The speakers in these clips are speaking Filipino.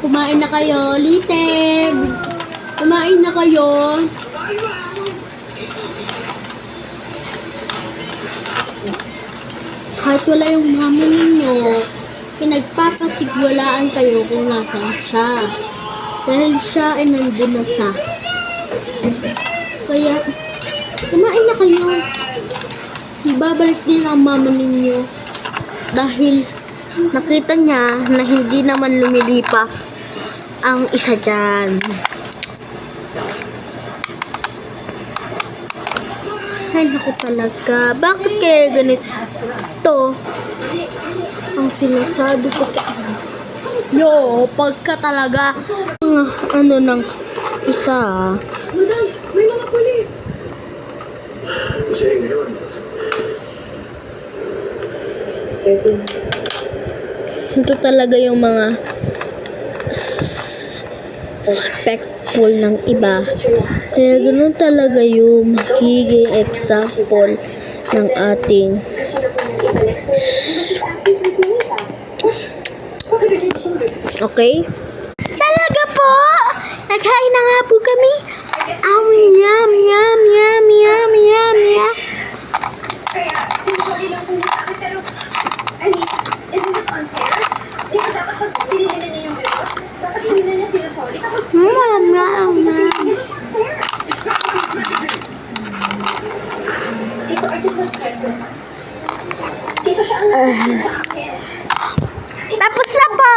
kumain na kayo. Liteb, kumain na kayo. Kahit wala yung mama ninyo, pinagpapatigwalaan kayo kung nasaan siya. Dahil siya ay nandun na sa. Kaya, kumain na kayo. Ibabalik din ang mama ninyo. Dahil, nakita niya na hindi naman lumilipas ang isa dyan. Ay, naku talaga. Bakit kaya ganito? Ang sinasabi ko. Yo, pagka talaga ano ng isa. Madam, may mga pulis. Ito talaga yung mga spectful ng iba. Kaya ganoon talaga yung magiging example ng ating okay? Talaga po! Naghain na nga po kami. Yum, yum, yum, yum, yum, yum. Kaya, sinusorry lang po niya sa akin, pero, I mean, isn't it unfair? Di ba dapat pag binili na niya yung bill, dapat hindi na niya sinusorry, tapos, Yum, yum, yum. Tito, I did not expect this. Tito, siya ang nagpapalala sa akin. Tapos na po!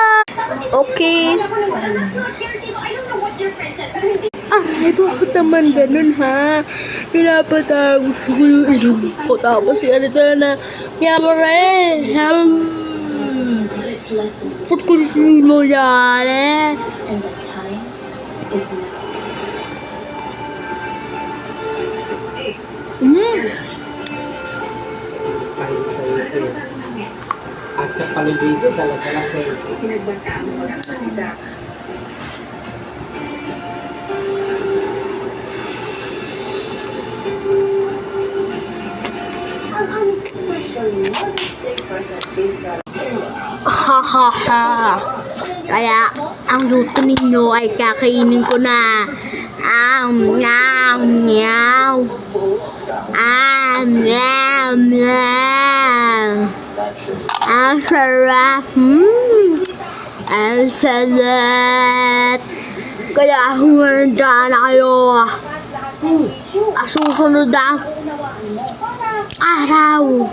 Okay. That's not fair, Tito. I don't know what your friend said, pero hindi. Ay, bakit naman ganun, ha? Pinapatagos ko yung ilong ko. Tapos yan ito na yamare. Putulin mo yan, eh. And that time is now. Ano sabi sa amin? At sa paliligo, dala-dala kayo. Pinagbantaan mo magkakita si Zach. Ang honest question, what is the presentation? Ha ha ha. Kaya, ang luto ninyo ay kakainin ko na. Meow, meow. Meow, meow. Ang sarap. Ang sarap. Kaya humanda na kayo. Susunod na araw.